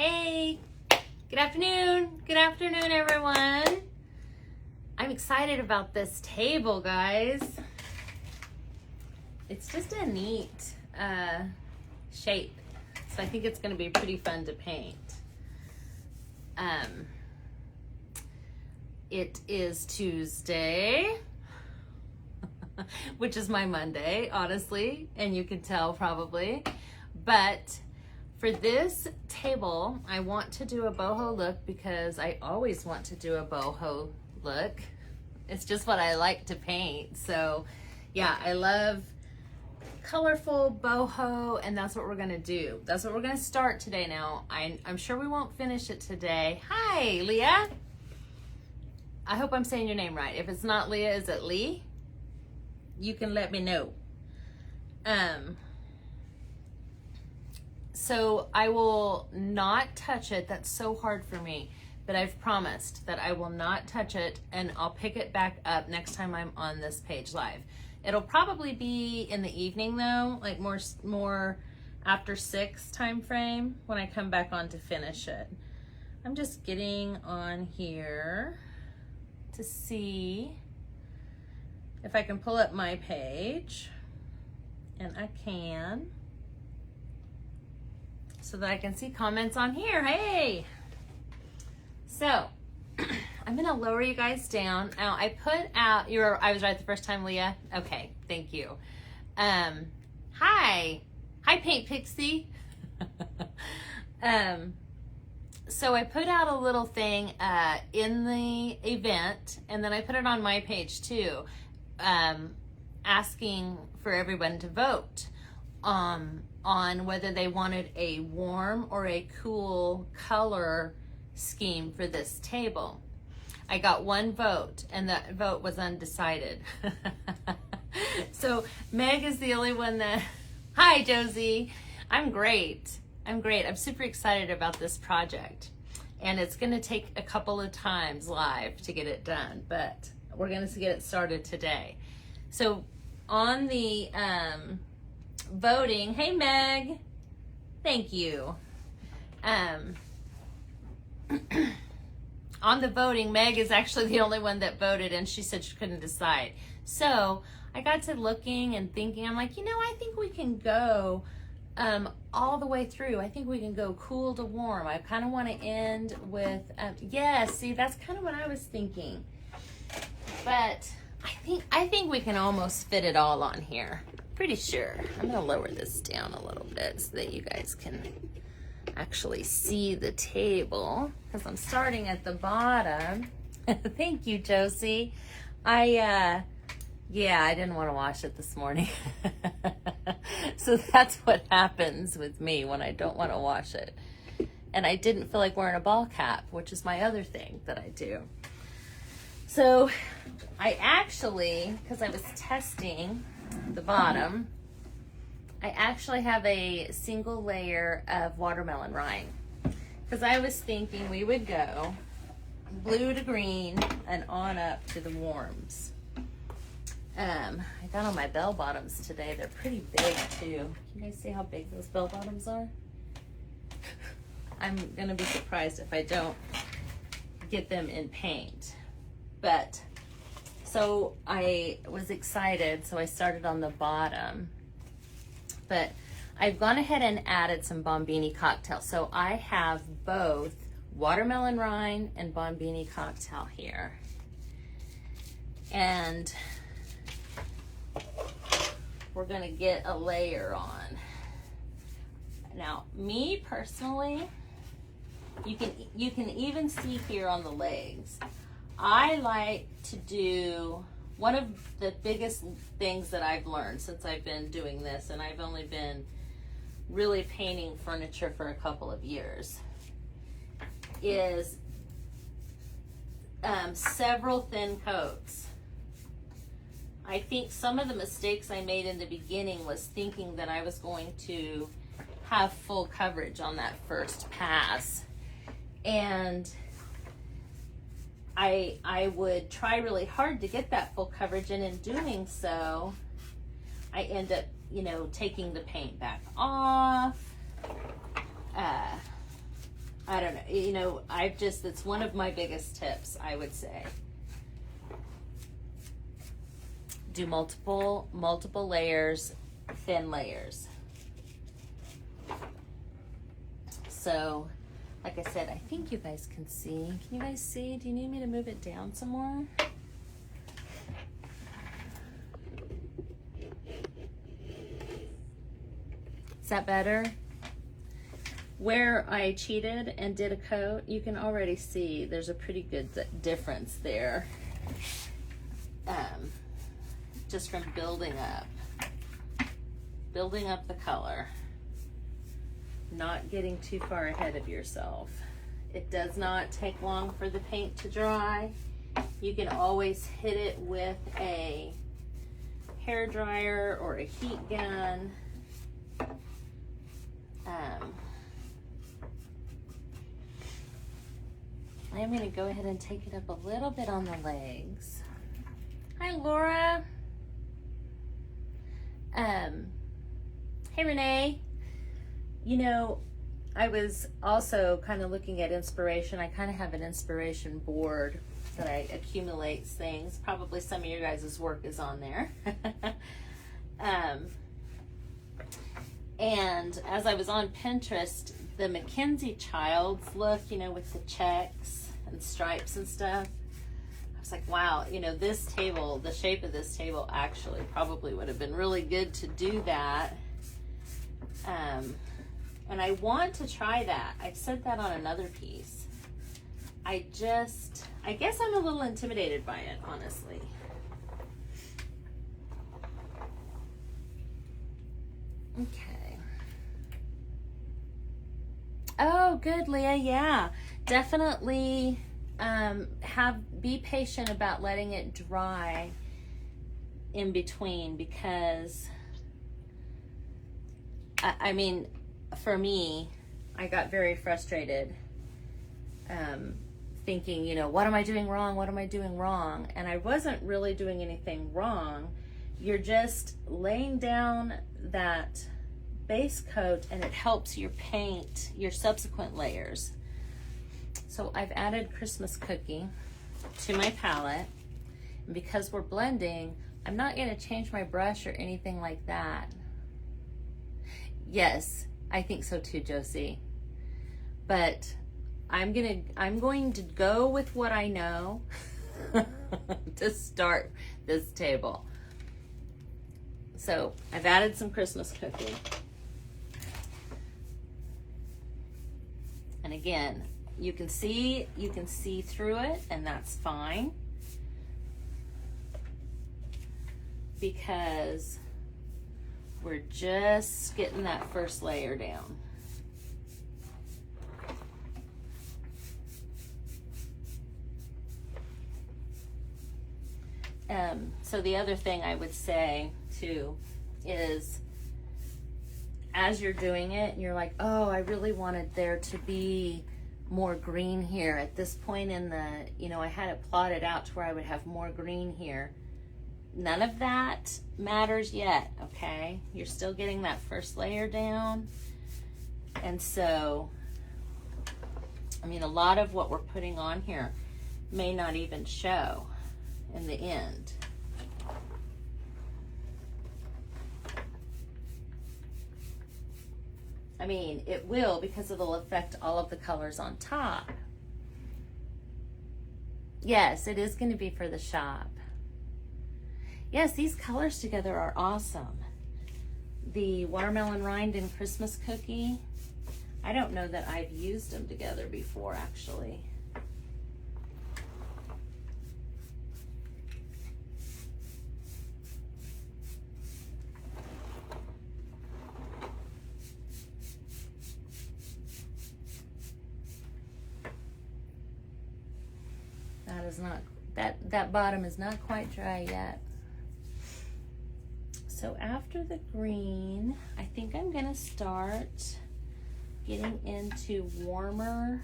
Hey, good afternoon. Good afternoon, everyone. I'm excited about this table, guys. It's just a neat shape. So I think it's going to be pretty fun to paint. It is Tuesday, which is my Monday, honestly, and you can tell probably. But for this table, I want to do a boho look because I always want to do a boho look. It's just what I like to paint. So yeah, I love colorful boho, and that's what we're gonna do. That's what we're gonna start today now. I'm sure we won't finish it today. Hi, Leah. I hope I'm saying your name right. If it's not Leah, is it Lee? You can let me know. So I will not touch it. That's so hard for me, but I've promised that I will not touch it, and I'll pick it back up next time I'm on this page live. It'll probably be in the evening though, like more after 6 time frame when I come back on to finish it. I'm just getting on here to see if I can pull up my page, and I can, so that I can see comments on here. Hey! So, I'm gonna lower you guys down. Now, I put out, I was right the first time, Leah? Okay, thank you. Hi, Paint Pixie. So I put out a little thing in the event, and then I put it on my page too, asking for everyone to vote on whether they wanted a warm or a cool color scheme for this table. I got 1 vote, and that vote was undecided. So Meg is the only one that, hi Josie, I'm great. I'm super excited about this project, and it's gonna take a couple of times live to get it done, but we're gonna get it started today. So on the voting, hey Meg, thank you. On the voting, Meg is actually the only one that voted, and she said she couldn't decide. So I got to looking and thinking, I'm like, I think we can go all the way through. I think we can go cool to warm. I kind of want to end with, see, that's kind of what I was thinking. But I think we can almost fit it all on here. Pretty sure. I'm going to lower this down a little bit so that you guys can actually see the table, because I'm starting at the bottom. Thank you, Josie. I didn't want to wash it this morning. So that's what happens with me when I don't want to wash it. And I didn't feel like wearing a ball cap, which is my other thing that I do. So I actually, because I was testing the bottom, I actually have a single layer of watermelon rind, because I was thinking we would go blue to green and on up to the warms. I got on my bell bottoms today. They're pretty big too. Can you guys see how big those bell bottoms are? I'm gonna be surprised if I don't get them in paint. But so I was excited, so I started on the bottom. But I've gone ahead and added some Bombini cocktail. So I have both watermelon rind and Bombini cocktail here. And we're gonna get a layer on. Now, me personally, you can even see here on the legs, I like to do, one of the biggest things that I've learned since I've been doing this, and I've only been really painting furniture for a couple of years, is several thin coats. I think some of the mistakes I made in the beginning was thinking that I was going to have full coverage on that first pass, and I would try really hard to get that full coverage, and in doing so, I end up, taking the paint back off, don't know, you know, it's one of my biggest tips, I would say. Do multiple layers, thin layers. So, like I said, I think you guys can see. Can you guys see? Do you need me to move it down some more? Is that better? Where I cheated and did a coat, you can already see there's a pretty good difference there. Just from building up the color, not getting too far ahead of yourself. It does not take long for the paint to dry. You can always hit it with a hair dryer or a heat gun. I'm going to go ahead and take it up a little bit on the legs. Hi, Laura. Hey, Renee. You know, I was also kind of looking at inspiration. I kind of have an inspiration board that I accumulate things. Probably some of your guys' work is on there. And as I was on Pinterest, the Mackenzie Childs look, you know, with the checks and stripes and stuff, I was like, wow, you know, this table, the shape of this table actually probably would have been really good to do that. And I want to try that. I said that on another piece. I guess I'm a little intimidated by it, honestly. Okay. Oh, good, Leah. Yeah, definitely be patient about letting it dry in between, because I mean, for me, I got very frustrated thinking, you know, what am I doing wrong? What am I doing wrong? And I wasn't really doing anything wrong. You're just laying down that base coat and it helps your paint your subsequent layers. So I've added Christmas Cookie to my palette. And because we're blending, I'm not going to change my brush or anything like that. Yes, I think so too, Josie. But I'm going to go with what I know to start this table. So I've added some Christmas Cookie. And again, you can see through it, and that's fine, because we're just getting that first layer down. So the other thing I would say too is, as you're doing it and you're like, oh, I really wanted there to be more green here at this point in the, you know, I had it plotted out to where I would have more green here. None of that matters yet, okay? You're still getting that first layer down. And so, I mean, a lot of what we're putting on here may not even show in the end. I mean, it will, because it'll affect all of the colors on top. Yes, it is going to be for the shop. Yes, these colors together are awesome. The watermelon rind and Christmas Cookie, I don't know that I've used them together before, actually. That is not, that bottom is not quite dry yet. So after the green, I think I'm gonna start getting into warmer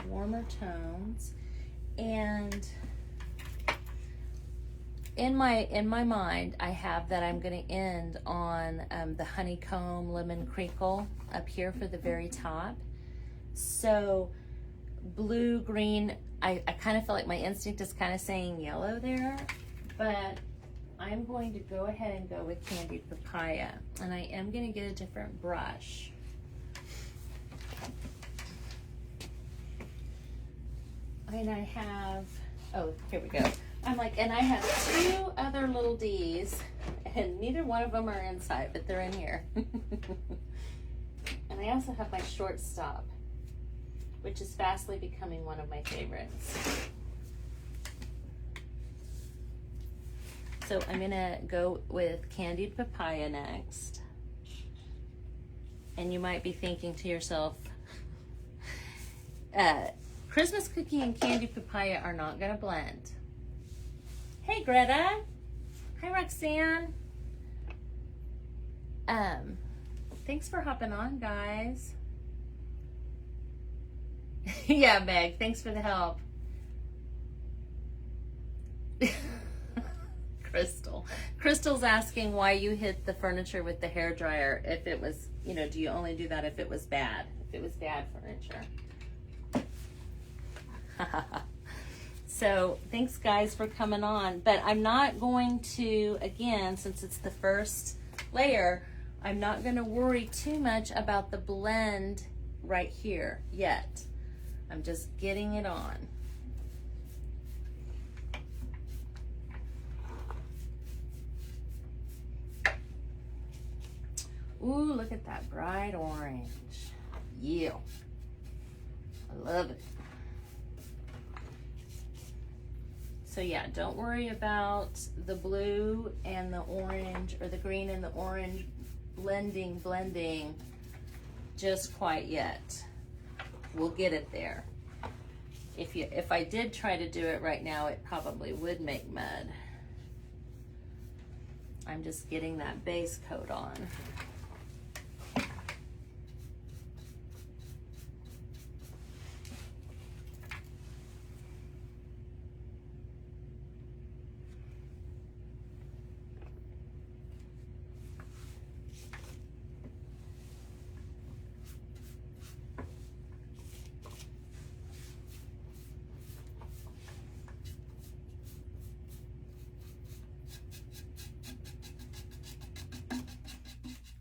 tones. And in my mind, I have that I'm going to end on the honeycomb lemon crinkle up here for the very top. So blue, green, I kind of feel like my instinct is kind of saying yellow there, but I'm going to go ahead and go with candied papaya, and I am going to get a different brush. And I have, oh, here we go. I'm like, and I have two other little D's, and neither one of them are inside, but they're in here. And I also have my shortstop, which is fastly becoming one of my favorites. So I'm gonna go with candied papaya next. And you might be thinking to yourself, Christmas cookie and candied papaya are not gonna blend. Hey Greta. Hi Roxanne. Thanks for hopping on, guys. Yeah, Meg, thanks for the help. Crystal's asking why you hit the furniture with the hairdryer. If it was, you know, do you only do that if it was bad? If it was bad furniture. So thanks guys for coming on, but I'm not going to, again, since it's the first layer, I'm not going to worry too much about the blend right here yet. I'm just getting it on. Ooh, look at that bright orange. Yeah, I love it. So yeah, don't worry about the blue and the orange, or the green and the orange blending just quite yet. We'll get it there. If I did try to do it right now, it probably would make mud. I'm just getting that base coat on.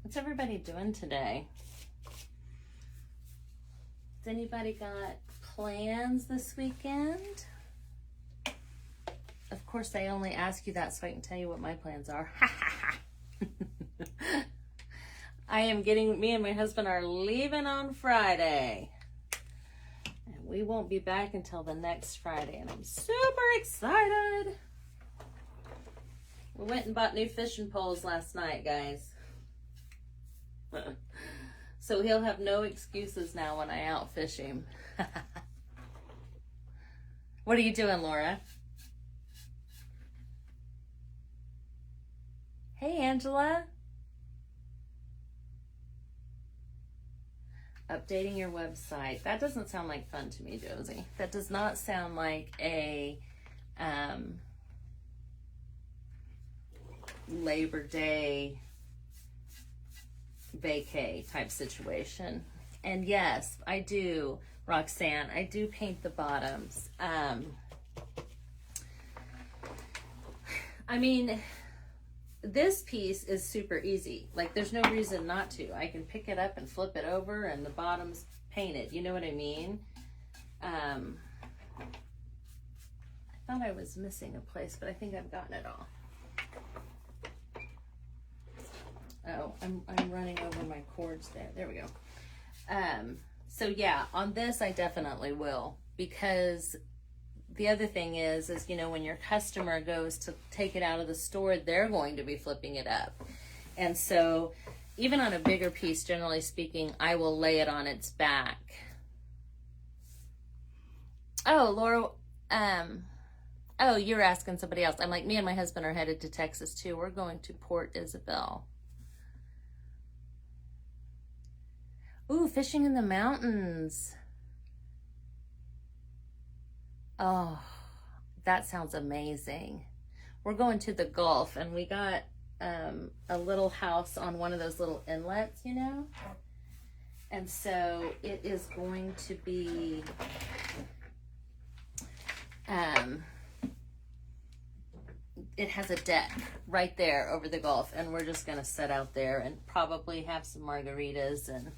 What's everybody doing today? Has anybody got plans this weekend? Of course, I only ask you that so I can tell you what my plans are. Me and my husband are leaving on Friday. And we won't be back until the next Friday, and I'm super excited. We went and bought new fishing poles last night, guys. So he'll have no excuses now when I outfish him. What are you doing, Laura? Hey, Angela. Updating your website. That doesn't sound like fun to me, Josie. That does not sound like a Labor Day vacay type situation. And yes, I do, Roxanne, I do paint the bottoms. I mean, this piece is super easy. Like, there's no reason not to. I can pick it up and flip it over and the bottom's painted. You know what I mean? I thought I was missing a place, but I think I've gotten it all. Oh, I'm running over my cords there. There we go. So yeah, on this I definitely will, because the other thing is, you know, when your customer goes to take it out of the store, they're going to be flipping it up. And so even on a bigger piece, generally speaking, I will lay it on its back. Oh, Laura, oh, you're asking somebody else. I'm like, me and my husband are headed to Texas too. We're going to Port Isabel. Ooh, fishing in the mountains. Oh, that sounds amazing. we're going to the Gulf, and we got a little house on one of those little inlets, you know? And so it is going to be, it has a deck right there over the Gulf, and we're just going to sit out there and probably have some margaritas and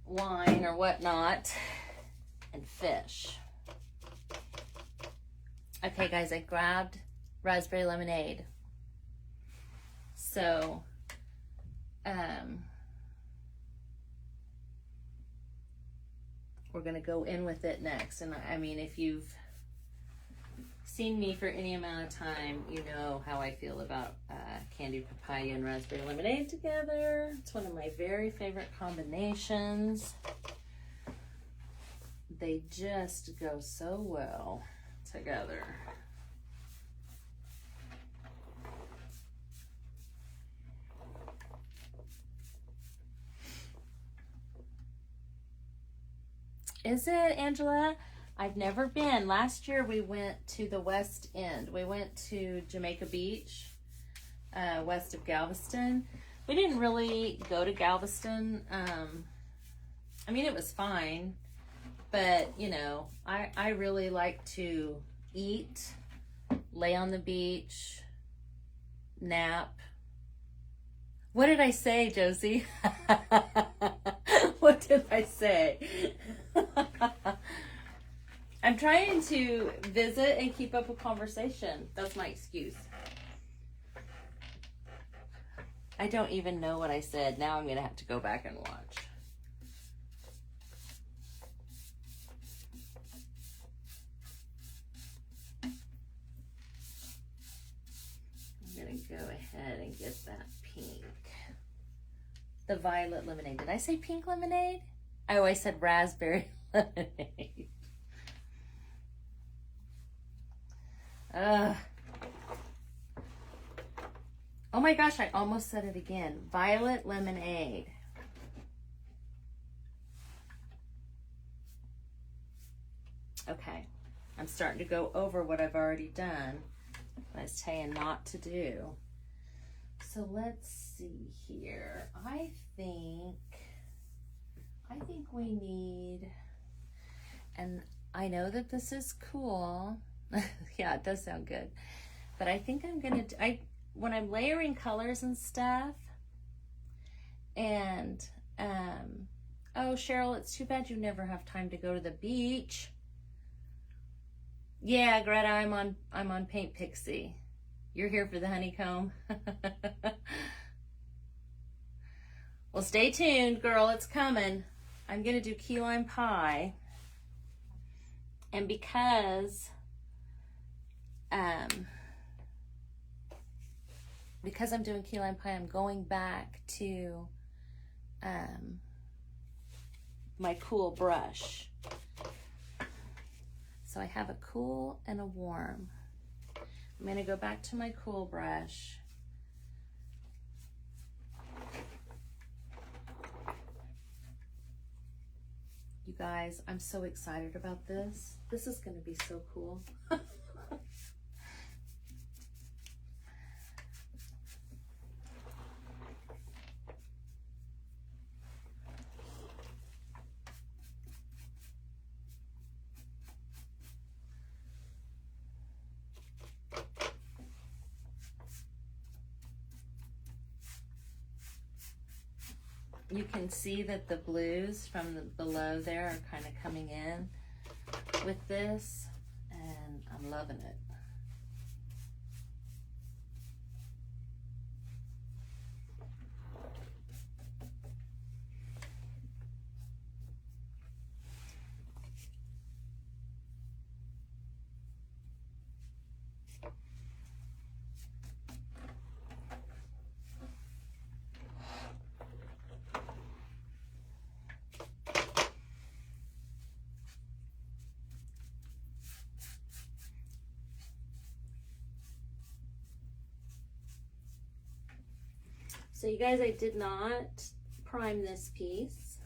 wine or whatnot and fish. Okay, guys, I grabbed raspberry lemonade. So, we're going to go in with it next. And I mean, if you've seen me for any amount of time, you know how I feel about candied papaya and raspberry lemonade together. It's one of my very favorite combinations. They just go so well together. Is it, Angela? I've never been. Last year we went to the West End. We went to Jamaica Beach, west of Galveston. We didn't really go to Galveston. I mean, it was fine, but you know, I really like to eat, lay on the beach, nap. What did I say, Josie? What did I say? I'm trying to visit and keep up with conversation. That's my excuse. I don't even know what I said. Now I'm going to have to go back and watch. I'm going to go ahead and get that pink. The violet lemonade. Did I say pink lemonade? Oh, I said raspberry lemonade. Oh my gosh, I almost said it again. Violet lemonade. Okay, I'm starting to go over what I've already done. I was telling not to do. So let's see here. I think we need, and I know that this is cool. Yeah, it does sound good. But I think I'm gonna, when I'm layering colors and stuff, and, oh, Cheryl, it's too bad you never have time to go to the beach. Yeah, Greta, I'm on Paint Pixie. You're here for the honeycomb. Well, stay tuned, girl. It's coming. I'm going to do key lime pie. And because I'm doing key lime pie, I'm going back to my cool brush. So I have a cool and a warm. I'm going to go back to my cool brush. You guys, I'm so excited about this. This is going to be so cool. You can see that the blues from the below there are kind of coming in with this, and I'm loving it. So you guys, I did not prime this piece.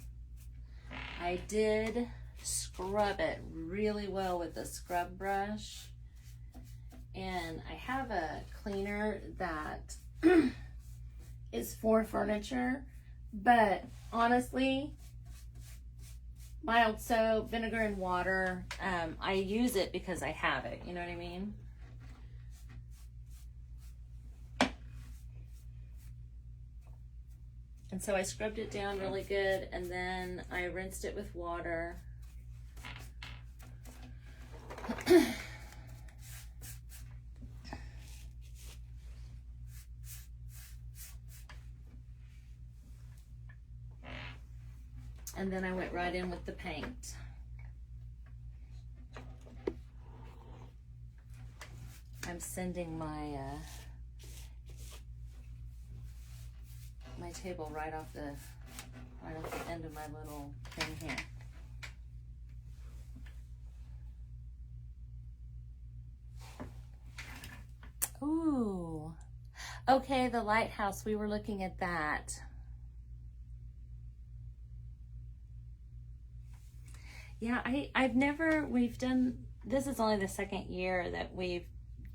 I did scrub it really well with the scrub brush. and I have a cleaner that is for furniture, but honestly, mild soap, vinegar, and water, I use it because I have it, you know what I mean? And so I scrubbed it down really good, and then I rinsed it with water. And then I went right in with the paint. I'm sending my my table right off the end of my little thing here. Ooh. Okay, the lighthouse, we were looking at that. Yeah, we've done, this is only the second year that we've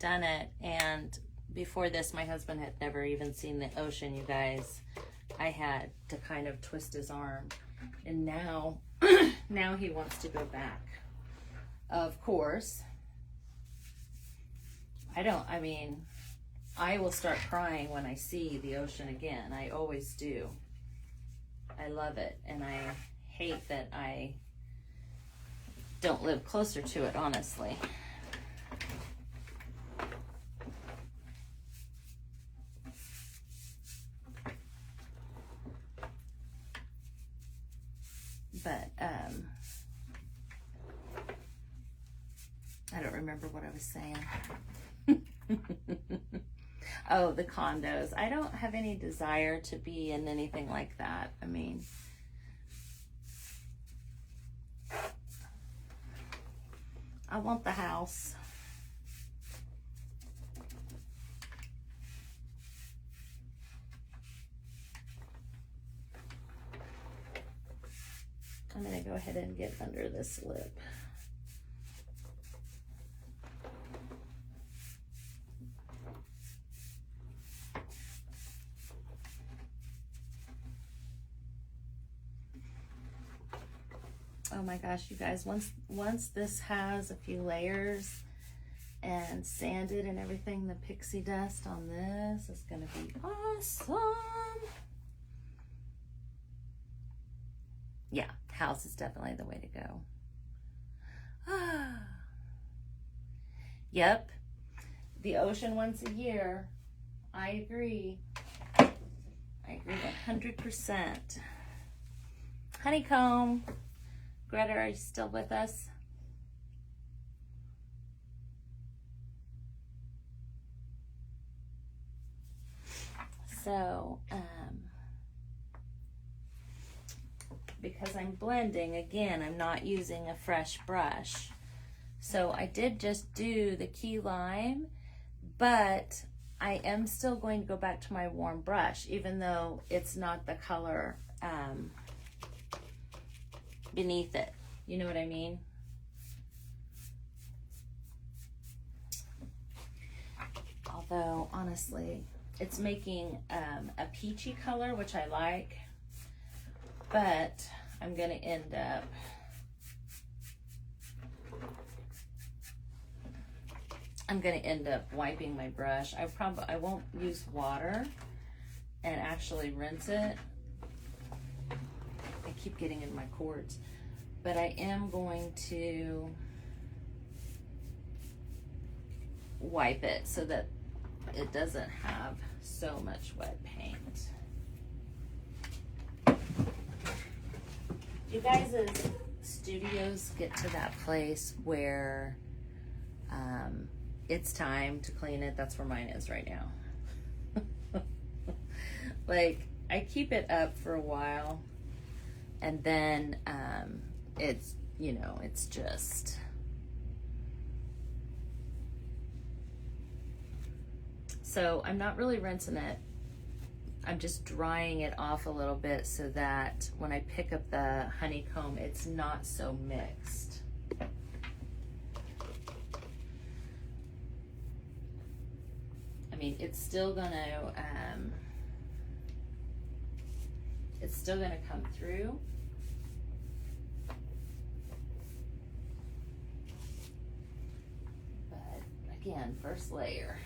done it, and before this, my husband had never even seen the ocean, you guys. I had to kind of twist his arm, and now, now he wants to go back. Of course, I will start crying when I see the ocean again. I always do. I love it, and I hate that I don't live closer to it, honestly. But I don't remember what I was saying. Oh, the condos. I don't have any desire to be in anything like that. I mean, I want the house. I'm going to go ahead and get under this lip. Oh my gosh, you guys, once this has a few layers and sanded and everything, the pixie dust on this is going to be awesome. Yeah, house is definitely the way to go. Yep, the ocean once a year. I agree. I agree 100%. Honeycomb. Greta, are you still with us? So, because I'm blending, again, I'm not using a fresh brush. So I did just do the key lime, but I am still going to go back to my warm brush, even though it's not the color beneath it. You know what I mean? Although, honestly, it's making a peachy color, which I like, but I'm going to end up wiping my brush. I won't use water and actually rinse it. I keep getting in my cords, but I am going to wipe it so that it doesn't have so much wet paint. You guys' studios get to that place where it's time to clean it. That's where mine is right now. Like, I keep it up for a while, and then it's, you know, it's just, so I'm not really rinsing it. I'm just drying it off a little bit so that when I pick up the honeycomb, it's not so mixed. mean, it's still gonna come through. But again, first layer.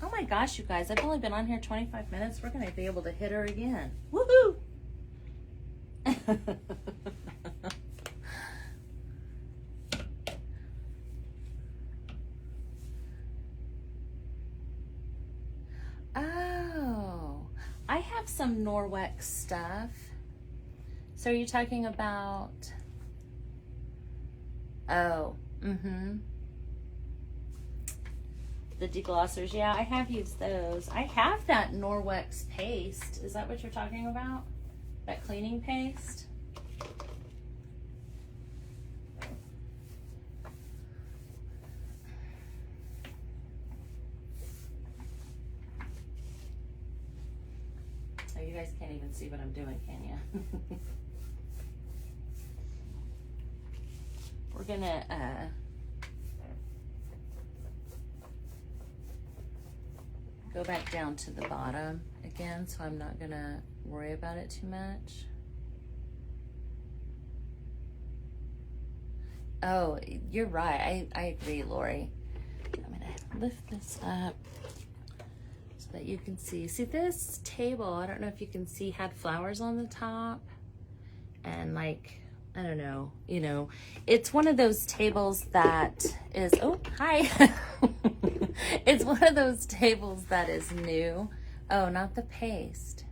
Oh my gosh, you guys, I've only been on here 25 minutes. We're gonna be able to hit her again. Woohoo! Oh, I have some Norwex stuff. So are you talking about, oh, the deglossers? Yeah, I have used those. I have that Norwex paste. Is that what you're talking about? That cleaning paste? Oh, you guys can't even see what I'm doing, can you? We're gonna go back down to the bottom again, so I'm not gonna worry about it too much. Oh, you're right. I agree, Lori. I'm gonna lift this up so that you can see. See, this table, I don't know if you can see, had flowers on the top. And like, I don't know, you know, it's one of those tables that is, oh, hi. It's one of those tables that is new. Oh, not the paste.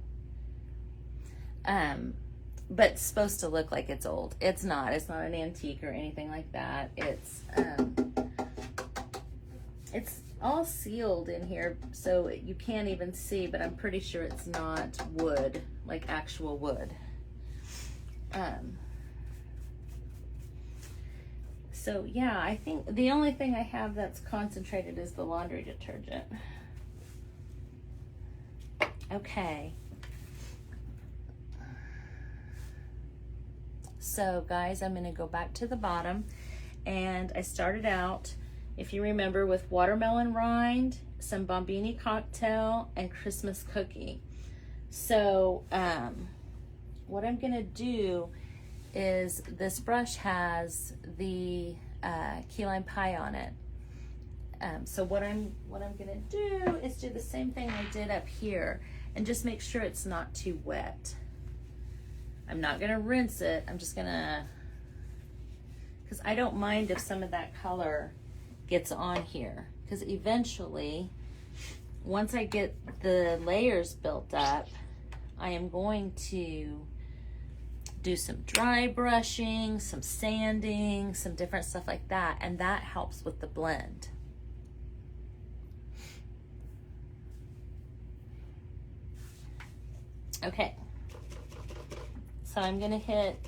But it's supposed to look like it's old. It's not an antique or anything like that. It's all sealed in here, so you can't even see, but I'm pretty sure it's not wood, like actual wood. So yeah, I think the only thing I have that's concentrated is the laundry detergent. Okay. So guys, I'm gonna go back to the bottom, and I started out, if you remember, with watermelon rind, some Bombini cocktail, and Christmas cookie. So what I'm gonna do is, this brush has the key lime pie on it. So what I'm gonna do is do the same thing I did up here, and just make sure it's not too wet. I'm not gonna rinse it. I'm just gonna, because I don't mind if some of that color gets on here, because eventually, once I get the layers built up, I am going to do some dry brushing, some sanding, some different stuff like that, and that helps with the blend. Okay, so I'm gonna hit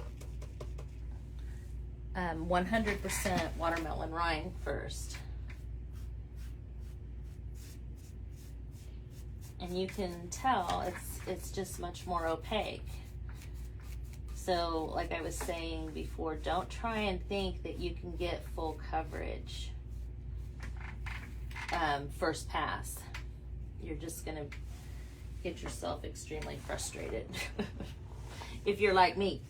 100% watermelon rind first. And you can tell it's just much more opaque. So like I was saying before, don't try and think that you can get full coverage first pass. You're just gonna get yourself extremely frustrated if you're like me.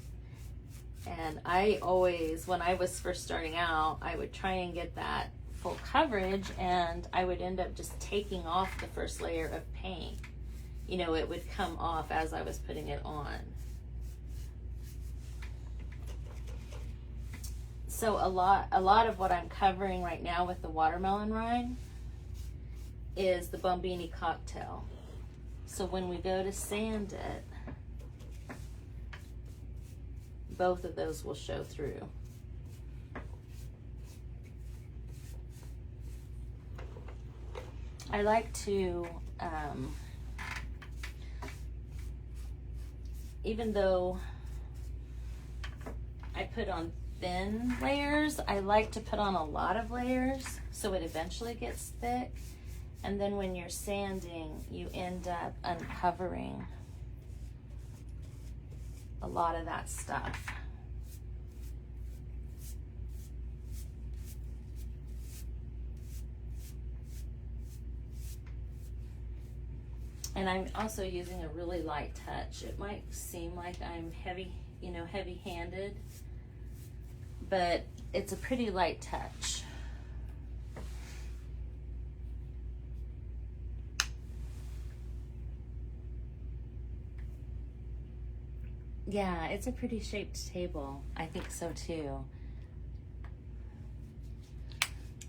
And I always, when I was first starting out, I would try and get that full coverage, and I would end up just taking off the first layer of paint. You know, it would come off as I was putting it on. So a lot of what I'm covering right now with the watermelon rind is the Bombini cocktail. So when we go to sand it, both of those will show through. I like to, even though I put on thin layers, I like to put on a lot of layers so it eventually gets thick. And then when you're sanding, you end up uncovering a lot of that stuff. And I'm also using a really light touch. It might seem like I'm heavy, you know, heavy-handed, but it's a pretty light touch. Yeah, it's a pretty shaped table. I think so too.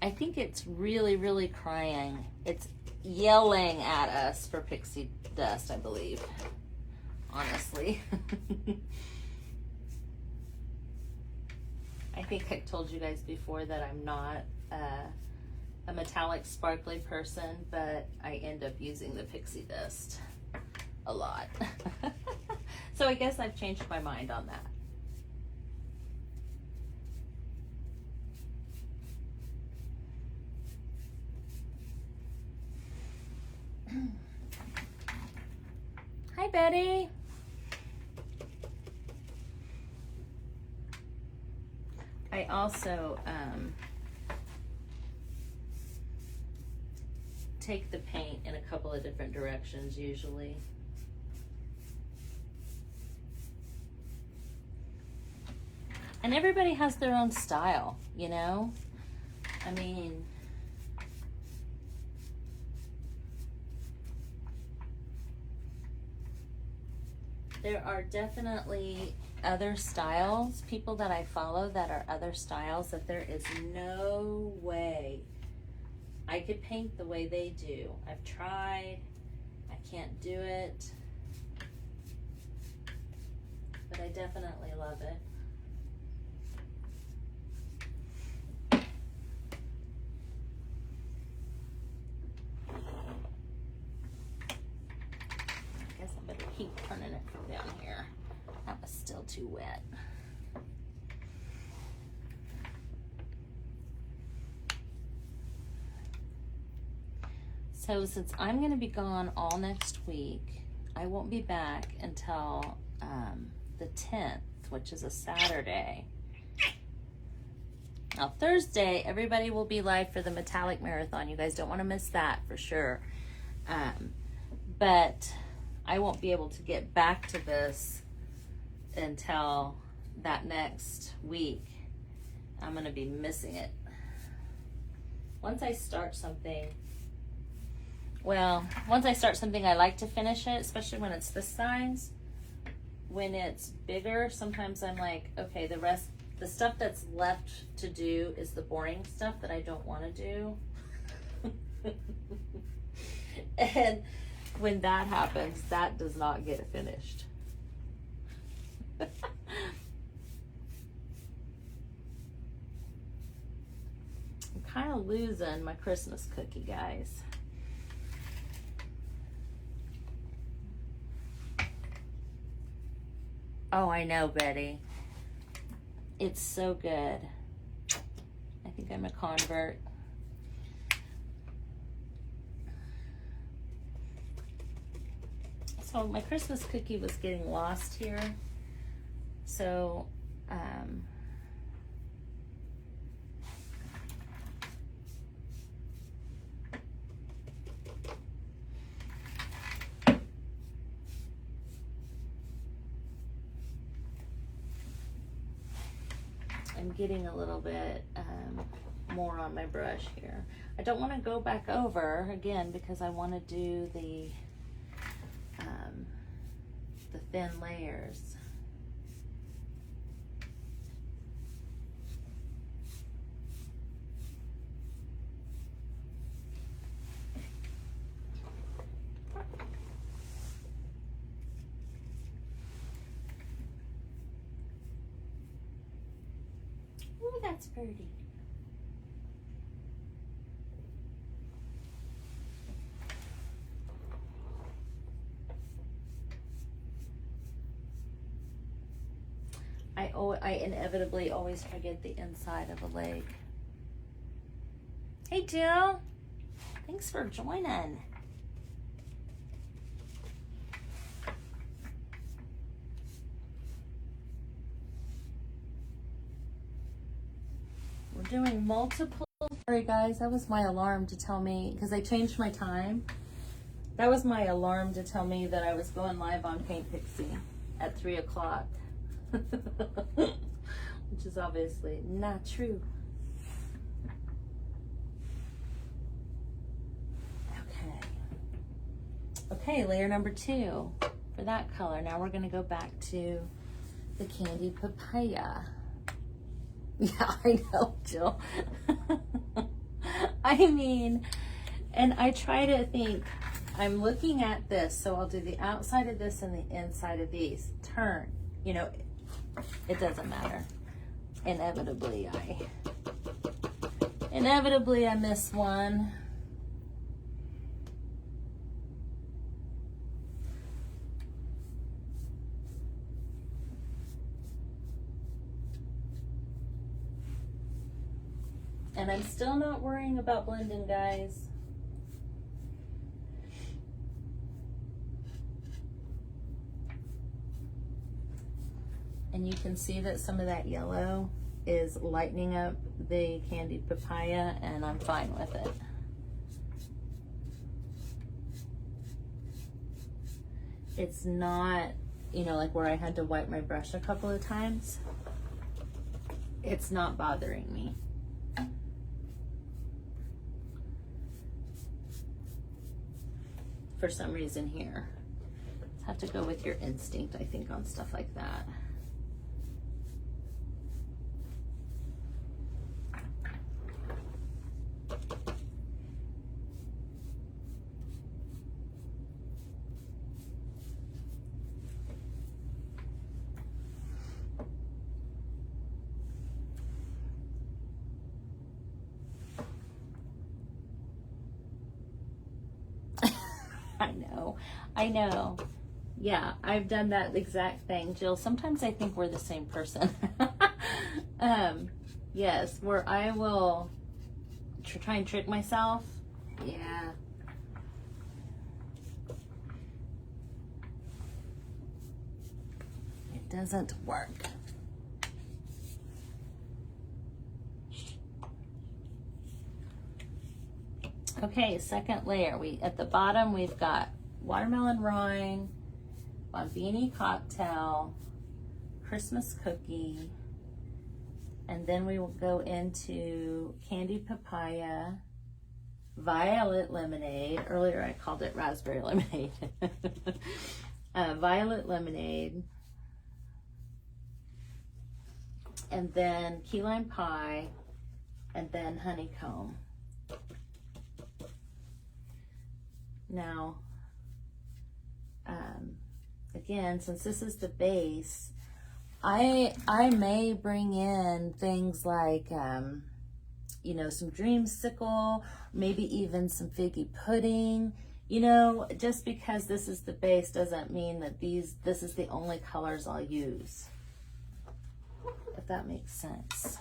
I think it's really, really crying. It's yelling at us for pixie dust, I believe. Honestly. I think I told you guys before that I'm not a metallic sparkly person, but I end up using the pixie dust a lot. So I guess I've changed my mind on that. Hi, Betty. I also take the paint in a couple of different directions usually. And everybody has their own style, you know? I mean, there are definitely other styles, people that I follow that are other styles, that there is no way I could paint the way they do. I've tried, I can't do it, but I definitely love it. Keep turning it from down here. That was still too wet. So since I'm going to be gone all next week, I won't be back until the 10th, which is a Saturday. Now Thursday, everybody will be live for the Metallic Marathon. You guys don't want to miss that for sure. But I won't be able to get back to this until that next week. I'm going to be missing it. Once I start something, I like to finish it, especially when it's this size. When it's bigger, sometimes I'm like, okay, the stuff that's left to do is the boring stuff that I don't want to do. And when that happens, that does not get finished. I'm kind of losing my Christmas cookie, guys. Oh, I know, Betty. It's so good. I think I'm a convert. So my Christmas cookie was getting lost here. So, I'm getting a little bit more on my brush here. I don't want to go back over again because I want to do the thin layers. Ooh, that's pretty. I inevitably always forget the inside of a leg. Hey, Jill. Thanks for joining. We're doing multiple. Sorry, guys. That was my alarm to tell me, because I changed my time. That was my alarm to tell me that I was going live on Paint Pixie at 3 o'clock. Which is obviously not true. Okay, layer number 2 for that color. Now we're gonna go back to the candied papaya. Yeah, I know, Jill. I mean, and I try to think, I'm looking at this, so I'll do the outside of this and the inside of these. Turn, you know, it doesn't matter. Inevitably I miss one. And I'm still not worrying about blending, guys. And you can see that some of that yellow is lightening up the candied papaya, and I'm fine with it. It's not, you know, like where I had to wipe my brush a couple of times. It's not bothering me. For some reason here. Have to go with your instinct, I think, on stuff like that. I know. Yeah, I've done that exact thing, Jill. Sometimes I think we're the same person. Yes, where I will try and trick myself. Yeah. It doesn't work. Okay, second layer. At the bottom we've got watermelon rind, Bombini cocktail, Christmas cookie, and then we will go into candied papaya, violet lemonade. Earlier I called it raspberry lemonade. Violet lemonade, and then key lime pie, and then honeycomb. Now, again, since this is the base, I may bring in things like, you know, some dreamsicle, maybe even some figgy pudding. You know, just because this is the base doesn't mean that this is the only colors I'll use, if that makes sense,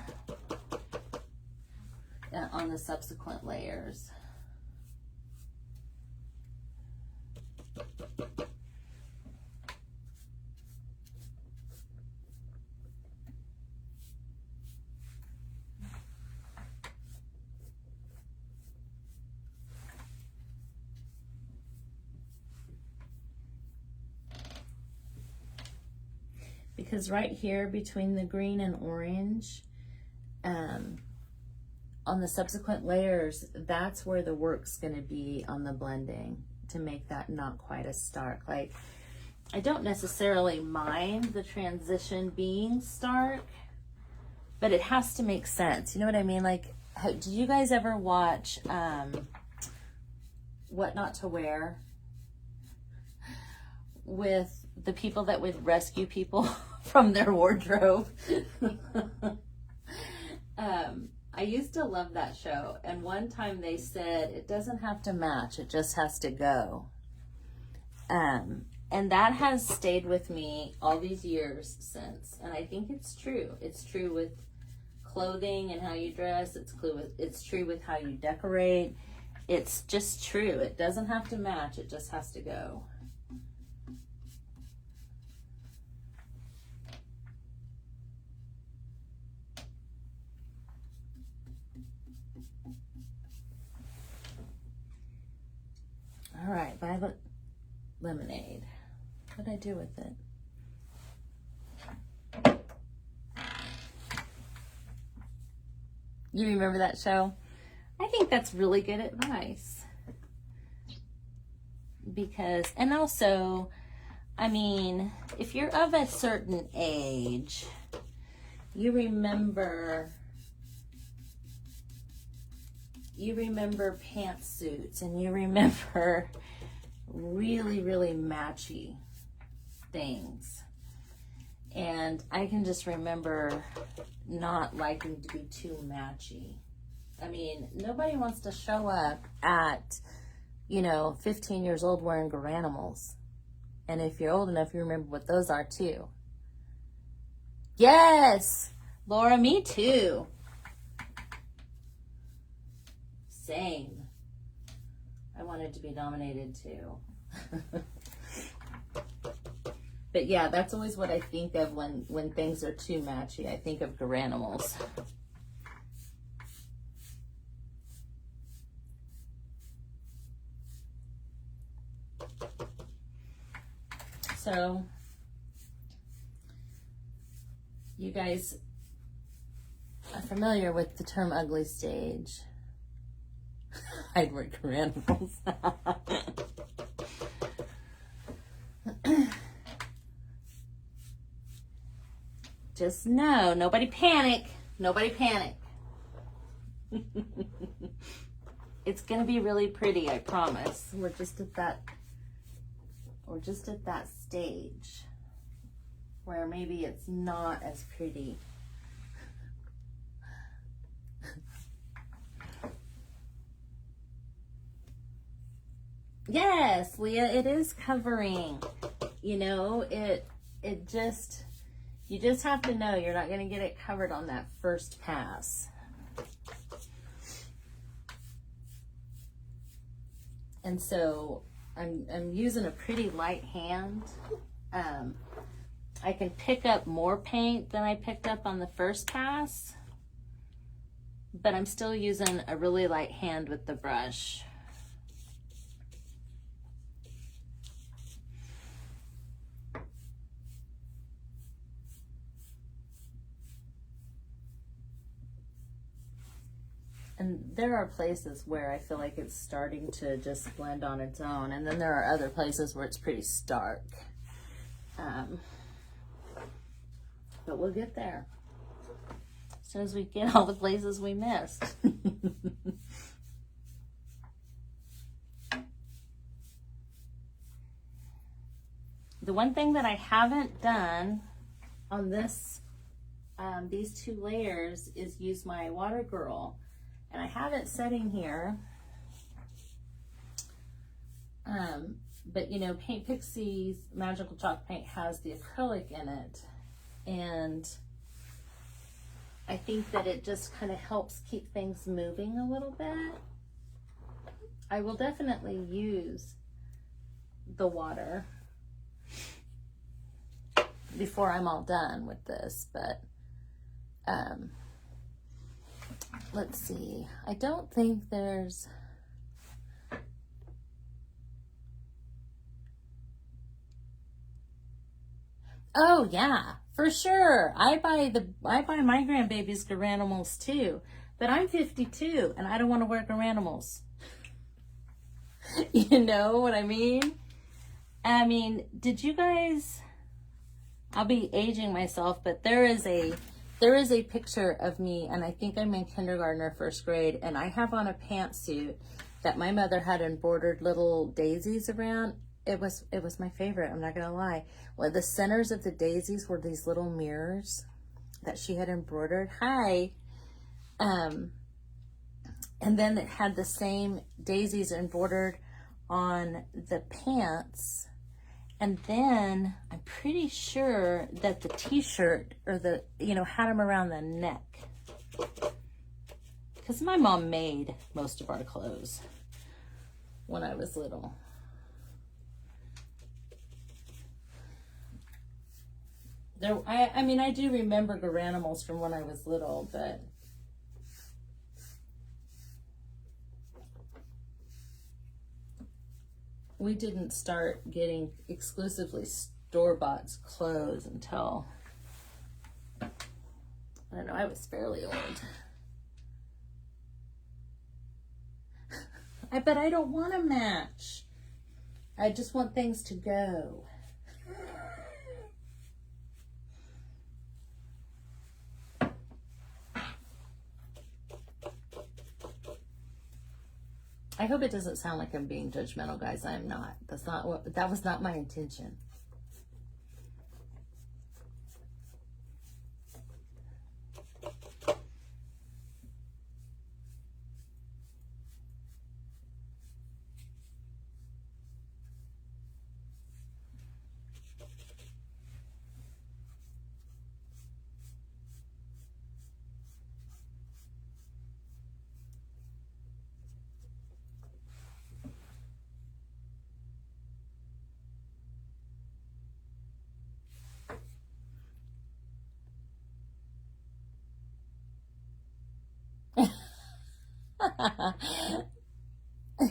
on the subsequent layers. Because right here between the green and orange, on the subsequent layers, that's where the work's going to be on the blending to make that not quite as stark. Like, I don't necessarily mind the transition being stark, but it has to make sense. You know what I mean? Like, did you guys ever watch What Not to Wear? With the people that would rescue people from their wardrobe. I used to love that show, and one time they said it doesn't have to match, it just has to go. And that has stayed with me all these years since, and I think it's true. It's true with clothing and how you dress. It's true with how you decorate. It's just true. It doesn't have to match, it just has to go. All right, violet lemonade. What did I do with it? You remember that show? I think that's really good advice. Because, and also, I mean, if you're of a certain age, you remember pantsuits, and you remember really, really matchy things. And I can just remember not liking to be too matchy. I mean, nobody wants to show up at, 15 years old wearing Garanimals. And if you're old enough, you remember what those are too. Yes! Laura, me too. Same. I wanted to be nominated too. But yeah, that's always what I think of when things are too matchy. I think of Garanimals. So, you guys are familiar with the term ugly stage. I'd wear Garanimals. Just know, nobody panic. Nobody panic. It's gonna be really pretty, I promise. We're just at that stage where maybe it's not as pretty. Yes, Leah, it is covering. You just have to know you're not going to get it covered on that first pass. And so I'm using a pretty light hand. I can pick up more paint than I picked up on the first pass, but I'm still using a really light hand with the brush. And there are places where I feel like it's starting to just blend on its own. And then there are other places where it's pretty stark. But we'll get there as soon as we get all the places we missed. The one thing that I haven't done on this, these two layers is use my Water Girl. And I have it setting here, but Pixie's Magical Chaulk Paint has the acrylic in it, and I think that it just kind of helps keep things moving a little bit. I will definitely use the water before I'm all done with this, but let's see. I don't think there's... Oh yeah, for sure. I buy my grandbabies Garanimals too, but I'm 52 and I don't want to wear Garanimals. You know what I mean? I mean, did you guys... I'll be aging myself, but there is a picture of me, and I think I'm in kindergarten or first grade, and I have on a pantsuit that my mother had embroidered little daisies around. It was my favorite, I'm not gonna lie. Well, the centers of the daisies were these little mirrors that she had embroidered. Hi. And then it had the same daisies embroidered on the pants. And then I'm pretty sure that the t-shirt or the, had them around the neck. Because my mom made most of our clothes when I was little. I do remember Garanimals from when I was little, but we didn't start getting exclusively store-bought clothes until, I don't know, I was fairly old. But I don't want to match. I just want things to go. I hope it doesn't sound like I'm being judgmental, guys. I am not. That was not my intention.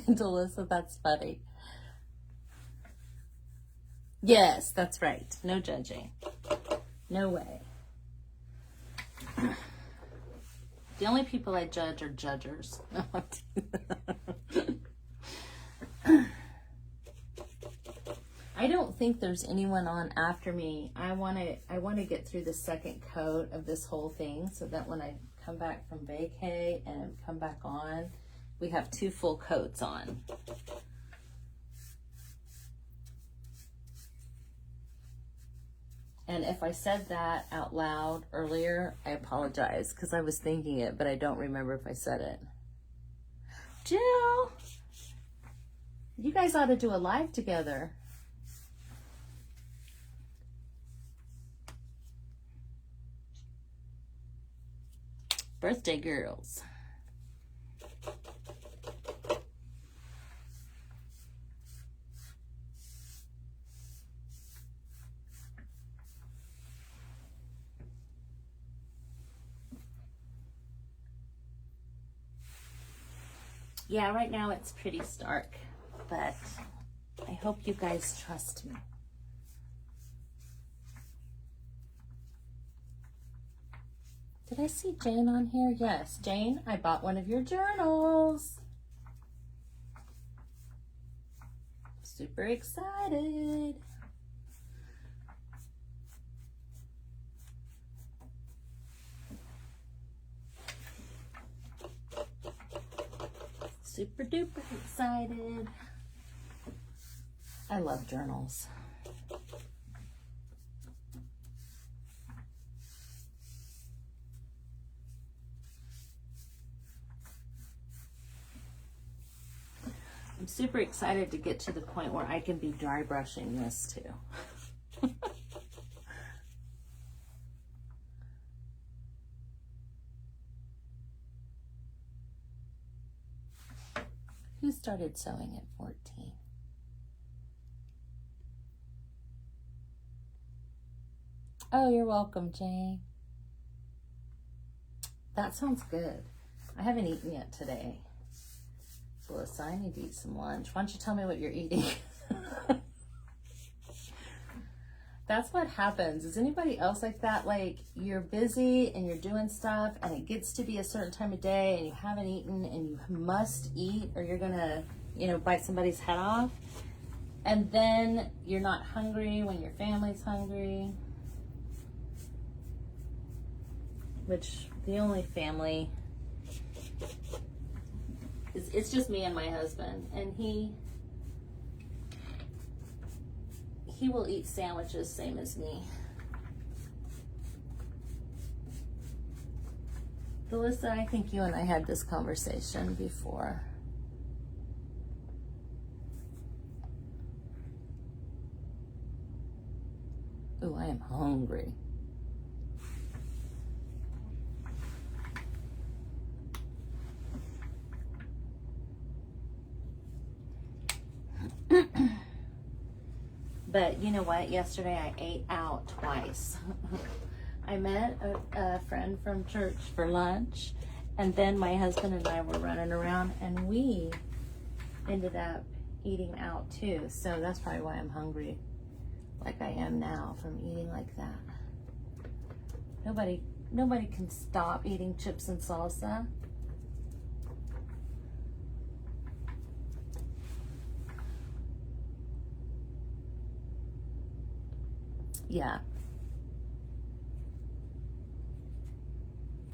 Delissa, that's funny. Yes, that's right. No judging. No way. The only people I judge are judgers. I don't think there's anyone on after me. I want to get through the second coat of this whole thing so that when I come back from vacay and come back on, we have 2 full coats on. And if I said that out loud earlier, I apologize because I was thinking it, but I don't remember if I said it. Jill, you guys ought to do a live together. Birthday girls. Yeah, right now it's pretty stark, but I hope you guys trust me. Did I see Jane on here? Yes, Jane, I bought one of your journals. Super excited. Super duper excited. I love journals. I'm super excited to get to the point where I can be dry brushing this too. Who started sewing at 14? Oh, you're welcome, Jane. That sounds good. I haven't eaten yet today. Melissa, I need to eat some lunch. Why don't you tell me what you're eating? That's what happens. Is anybody else like that? Like, you're busy and you're doing stuff and it gets to be a certain time of day and you haven't eaten and you must eat or you're gonna, bite somebody's head off. And then you're not hungry when your family's hungry. Which, the only family it's just me and my husband, and he will eat sandwiches same as me. Melissa, I think you and I had this conversation before. Ooh, I am hungry. But you know what? Yesterday I ate out twice. I met a friend from church for lunch, and then my husband and I were running around, and we ended up eating out too. So that's probably why I'm hungry like I am now from eating like that. Nobody can stop eating chips and salsa. Yeah.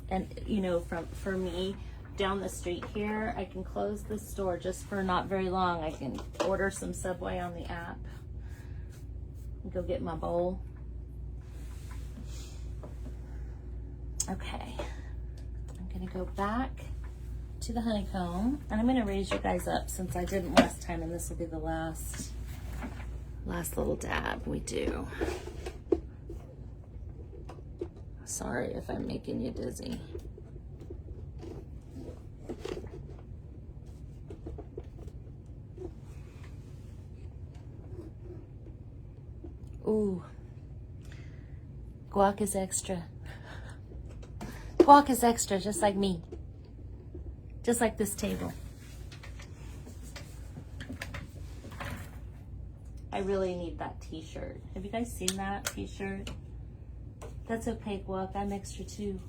And you know, for me, down the street here, I can close the store just for not very long. I can order some Subway on the app and go get my bowl. Okay, I'm gonna go back to the honeycomb, and I'm gonna raise you guys up since I didn't last time, and this will be the last little dab we do. Sorry if I'm making you dizzy. Ooh, guac is extra. Guac is extra, just like me. Just like this table. I really need that t-shirt. Have you guys seen that t-shirt? That's okay, guac, I'm extra too.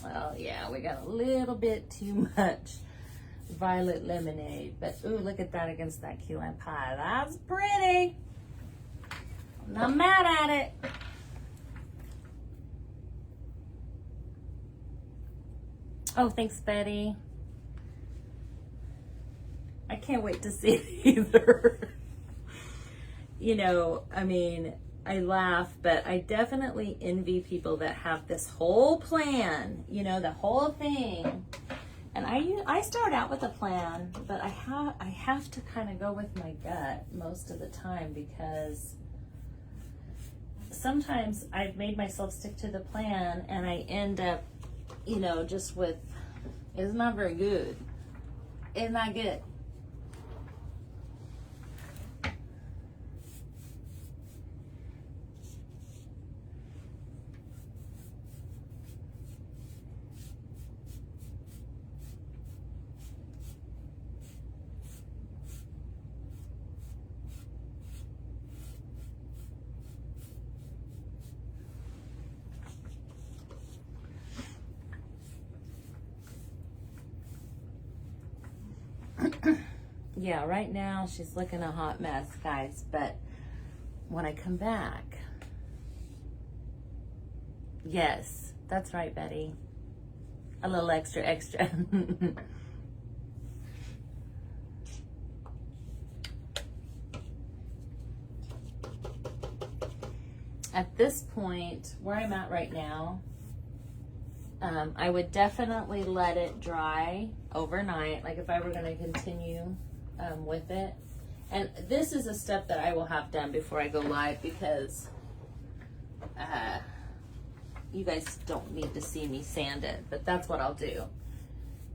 Oh yeah, we got a little bit too much violet lemonade, but ooh, look at that against that key lime pie. That's pretty. I'm not mad at it. Oh, thanks, Betty. I can't wait to see it either. You know, I mean, I laugh, but I definitely envy people that have this whole plan, you know, the whole thing. And I start out with a plan, but I have to kind of go with my gut most of the time, because sometimes I've made myself stick to the plan and I end up, you know, just with, it's not very good. It's not good. Yeah, right now she's looking a hot mess, guys, but when I come back, yes, that's right, Betty, a little extra. At this point, where I'm at right now, I would definitely let it dry overnight, like if I were going to continue with it. And this is a step that I will have done before I go live, because you guys don't need to see me sand it, but that's what I'll do,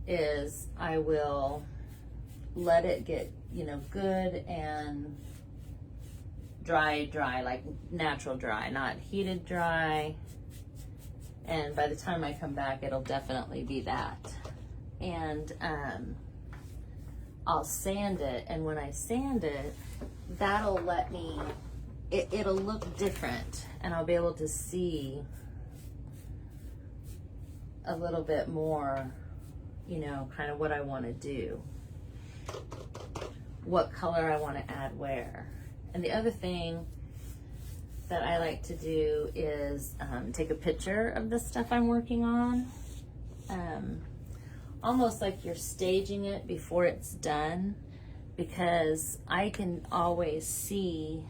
is I will let it get, you know, good and dry, like natural dry, not heated dry. And by the time I come back, it'll definitely be that. And I'll sand it, and when I sand it, that'll let me, it'll look different, and I'll be able to see a little bit more, you know, kind of what I want to do, what color I want to add where. And the other thing that I like to do is take a picture of the stuff I'm working on, almost like you're staging it before it's done, because I can always see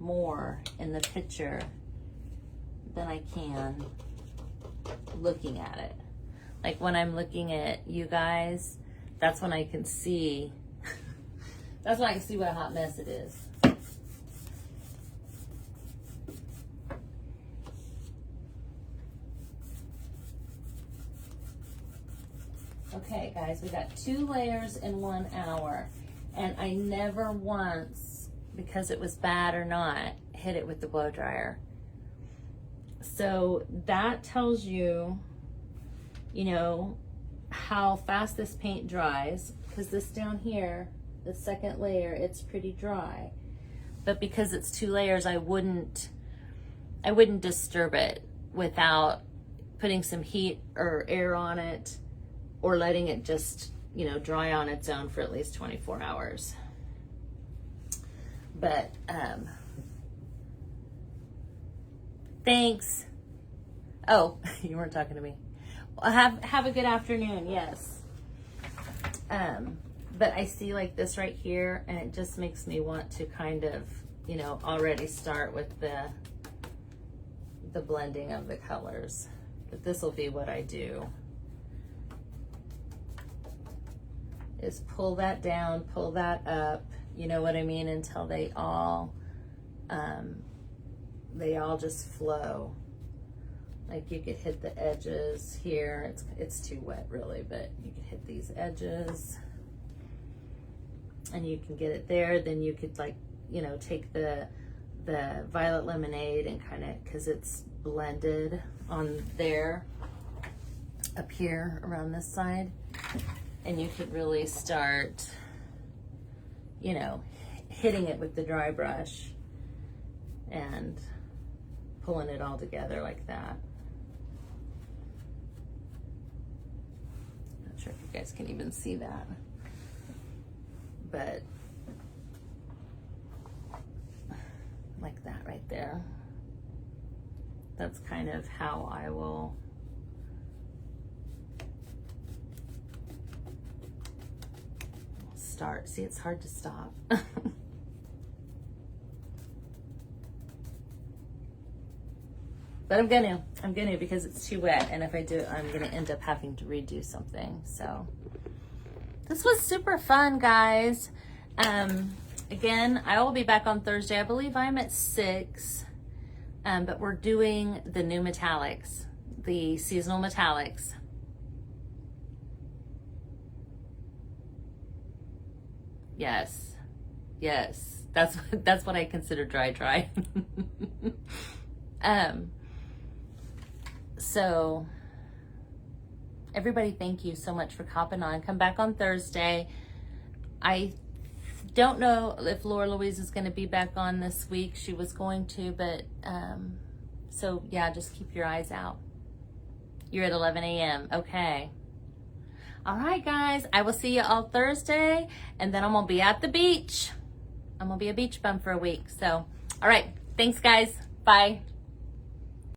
more in the picture than I can looking at it. Like when I'm looking at you guys, that's when I can see that's when I can see what a hot mess it is. Okay, guys, we got 2 layers in 1 hour, and I never once, because it was bad or not, hit it with the blow dryer. So that tells you you know, how fast this paint dries, because this down here, the second layer, it's pretty dry. But because it's 2 layers, I wouldn't disturb it without putting some heat or air on it, or letting it just, you know, dry on its own for at least 24 hours. But thanks. Oh, you weren't talking to me. Well, have a good afternoon. Yes. But I see like this right here, and it just makes me want to kind of, you know, already start with the blending of the colors. But this will be what I do, is pull that down, pull that up, you know what I mean, until they all just flow. Like you could hit the edges here. It's too wet really, but you could hit these edges and you can get it there. Then you could, like, you know, take the violet lemonade and kind of, because it's blended on there, up here around this side, and you could really start, you know, hitting it with the dry brush and pulling it all together like that. Not sure if you guys can even see that, but like that right there. That's kind of how I will start. See, it's hard to stop. But I'm gonna because it's too wet, and if I do, I'm gonna end up having to redo something. So this was super fun, guys. Again, I will be back on Thursday. I believe I'm at 6, but we're doing the new metallics, the seasonal metallics. Yes, yes, that's what I consider dry. So everybody, thank you so much for copping on. Come back on Thursday. I don't know if Laura Louise is going to be back on this week. She was going to, but so yeah, just keep your eyes out. You're at 11 a.m. Okay. All right, guys. I will see you all Thursday, and then I'm going to be at the beach. I'm going to be a beach bum for a week. So, all right. Thanks, guys. Bye.